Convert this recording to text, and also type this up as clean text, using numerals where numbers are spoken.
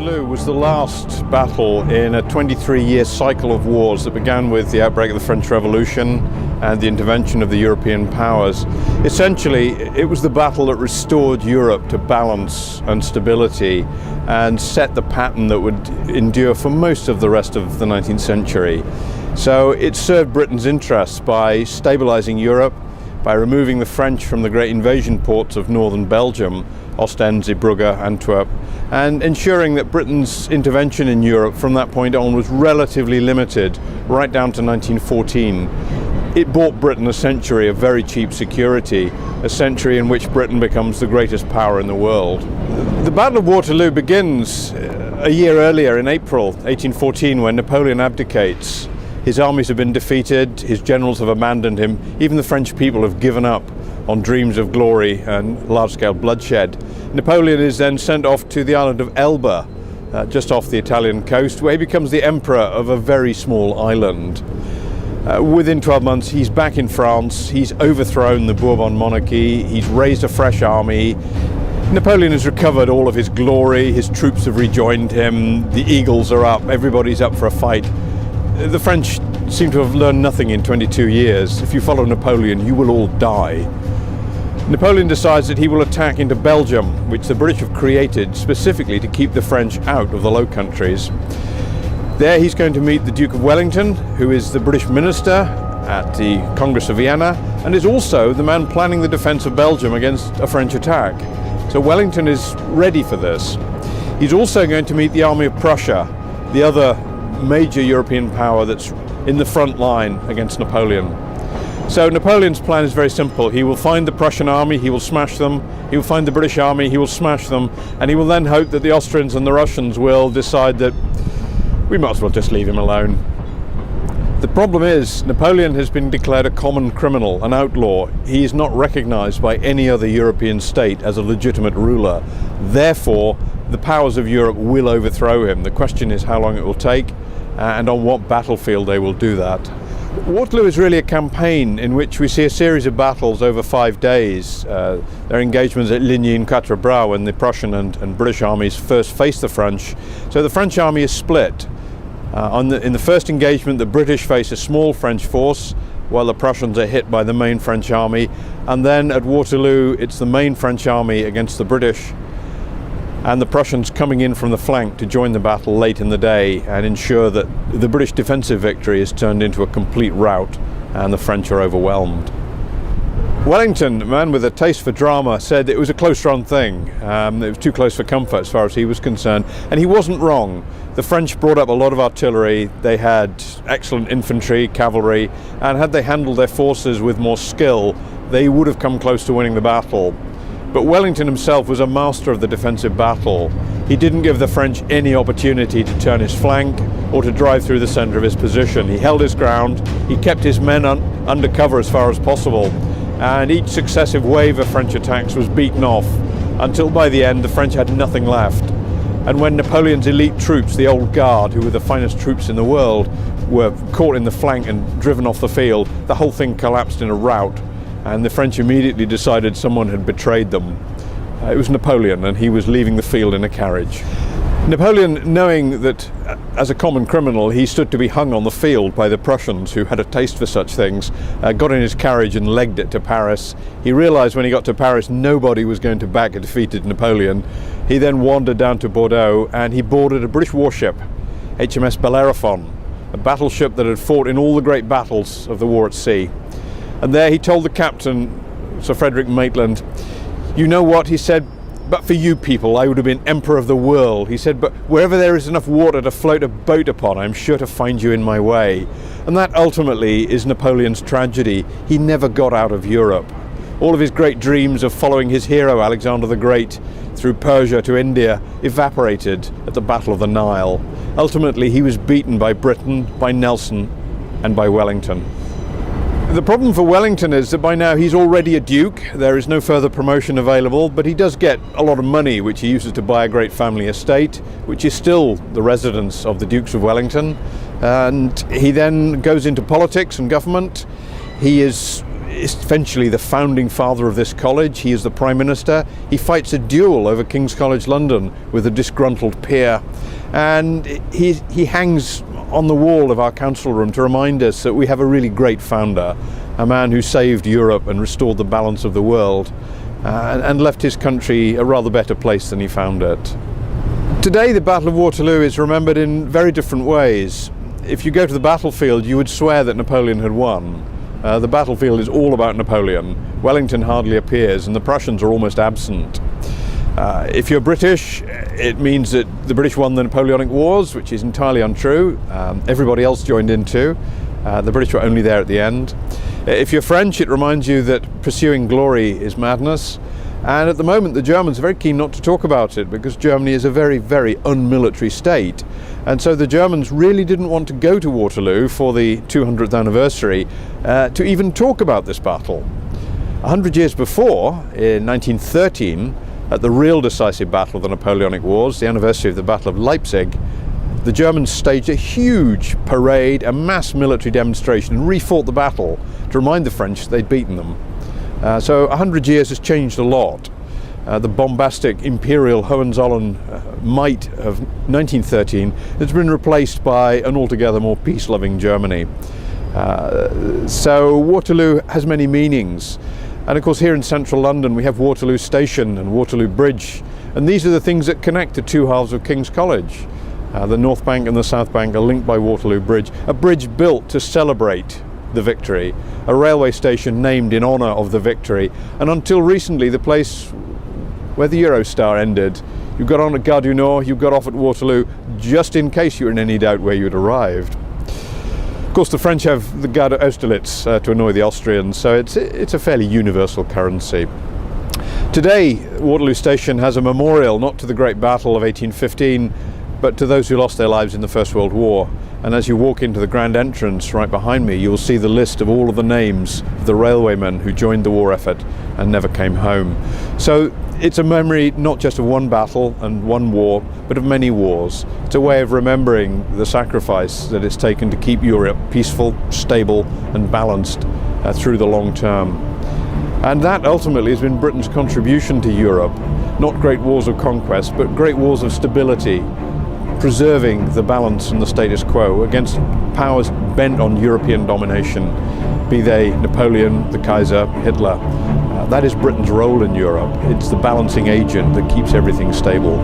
Waterloo was the last battle in a 23-year cycle of wars that began with the outbreak of the French Revolution and the intervention of the European powers. Essentially, it was the battle that restored Europe to balance and stability and set the pattern that would endure for most of the rest of the 19th century. So it served Britain's interests by stabilizing Europe, by removing the French from the great invasion ports of northern Belgium, Ostend, Zeebrugge, Antwerp, and ensuring that Britain's intervention in Europe from that point on was relatively limited, right down to 1914. It bought Britain a century of very cheap security, a century in which Britain becomes the greatest power in the world. The Battle of Waterloo begins a year earlier, in April 1814, when Napoleon abdicates. His armies have been defeated, his generals have abandoned him, even the French people have given up on dreams of glory and large-scale bloodshed. Napoleon is then sent off to the island of Elba, just off the Italian coast, where he becomes the emperor of a very small island. Within 12 months, he's back in France, he's overthrown the Bourbon monarchy, he's raised a fresh army. Napoleon has recovered all of his glory, his troops have rejoined him, the eagles are up, everybody's up for a fight. The French seem to have learned nothing in 22 years. If you follow Napoleon, you will all die. Napoleon decides that he will attack into Belgium, which the British have created specifically to keep the French out of the Low Countries. There he's going to meet the Duke of Wellington, who is the British minister at the Congress of Vienna, and is also the man planning the defense of Belgium against a French attack. So Wellington is ready for this. He's also going to meet the army of Prussia, the other major European power that's in the front line against Napoleon. So Napoleon's plan is very simple. He will find the Prussian army, he will smash them, he will find the British army, he will smash them, and he will then hope that the Austrians and the Russians will decide that we might as well just leave him alone. The problem is, Napoleon has been declared a common criminal, an outlaw. He is not recognized by any other European state as a legitimate ruler. Therefore, the powers of Europe will overthrow him. The question is how long it will take and on what battlefield they will do that. Waterloo is really a campaign in which we see a series of battles over 5 days. There are engagements at Ligny and Quatre Bras when the Prussian and British armies first face the French. So the French army is split. In the first engagement, the British face a small French force, while the Prussians are hit by the main French army. And then at Waterloo, it's the main French army against the British, and the Prussians coming in from the flank to join the battle late in the day and ensure that the British defensive victory is turned into a complete rout and the French are overwhelmed. Wellington, a man with a taste for drama, said it was a close-run thing. It was too close for comfort as far as he was concerned, and he wasn't wrong. The French brought up a lot of artillery, they had excellent infantry, cavalry, and had they handled their forces with more skill, they would have come close to winning the battle. But Wellington himself was a master of the defensive battle. He didn't give the French any opportunity to turn his flank or to drive through the centre of his position. He held his ground, he kept his men under cover as far as possible, and each successive wave of French attacks was beaten off until by the end the French had nothing left. And when Napoleon's elite troops, the Old Guard, who were the finest troops in the world, were caught in the flank and driven off the field, the whole thing collapsed in a rout, and the French immediately decided someone had betrayed them. It was Napoleon, and he was leaving the field in a carriage. Napoleon, knowing that as a common criminal he stood to be hung on the field by the Prussians, who had a taste for such things, got in his carriage and legged it to Paris. He realized when he got to Paris nobody was going to back a defeated Napoleon. He then wandered down to Bordeaux and he boarded a British warship, HMS Bellerophon, a battleship that had fought in all the great battles of the war at sea. And there he told the captain, Sir Frederick Maitland, "You know what," he said, "but for you people I would have been emperor of the world." He said, "but wherever there is enough water to float a boat upon, I'm sure to find you in my way." And that ultimately is Napoleon's tragedy. He never got out of Europe. All of his great dreams of following his hero Alexander the Great through Persia to India evaporated at the Battle of the Nile. Ultimately he was beaten by Britain, by Nelson, and by Wellington. The problem for Wellington is that by now he's already a duke. There is no further promotion available, but he does get a lot of money which he uses to buy a great family estate, which is still the residence of the Dukes of Wellington. And he then goes into politics and government. He is essentially the founding father of this college. He is the Prime Minister. He fights a duel over King's College London with a disgruntled peer, and he hangs on the wall of our council room to remind us that we have a really great founder, a man who saved Europe and restored the balance of the world, and left his country a rather better place than he found it. Today the Battle of Waterloo is remembered in very different ways. If you go to the battlefield, you would swear that Napoleon had won. The battlefield is all about Napoleon. Wellington hardly appears and the Prussians are almost absent. If you're British, it means that the British won the Napoleonic Wars, which is entirely untrue. Everybody else joined in too. The British were only there at the end. If you're French, it reminds you that pursuing glory is madness. And at the moment, the Germans are very keen not to talk about it because Germany is a very, very unmilitary state. And so the Germans really didn't want to go to Waterloo for the 200th anniversary to even talk about this battle. 100 years before, in 1913, at the real decisive battle of the Napoleonic Wars, the anniversary of the Battle of Leipzig, the Germans staged a huge parade, a mass military demonstration, and refought the battle to remind the French they'd beaten them. So 100 years has changed a lot. The bombastic imperial Hohenzollern might of 1913 has been replaced by an altogether more peace-loving Germany. So Waterloo has many meanings. And of course here in central London we have Waterloo Station and Waterloo Bridge, and these are the things that connect the two halves of King's College. The North Bank and the South Bank are linked by Waterloo Bridge, a bridge built to celebrate the victory, a railway station named in honour of the victory, and until recently the place where the Eurostar ended. You got on at Gare du Nord, you got off at Waterloo, just in case you were in any doubt where you'd arrived. Of course the French have the Gare d'Austerlitz to annoy the Austrians, so it's a fairly universal currency. Today Waterloo Station has a memorial not to the great battle of 1815, but to those who lost their lives in the First World War. And as you walk into the grand entrance right behind me, you'll see the list of all of the names of the railwaymen who joined the war effort and never came home. So it's a memory not just of one battle and one war, but of many wars. It's a way of remembering the sacrifice that it's taken to keep Europe peaceful, stable and balanced through the long term. And that ultimately has been Britain's contribution to Europe. Not great wars of conquest, but great wars of stability, preserving the balance and the status quo against powers bent on European domination, be they Napoleon, the Kaiser, Hitler. That is Britain's role in Europe. It's the balancing agent that keeps everything stable.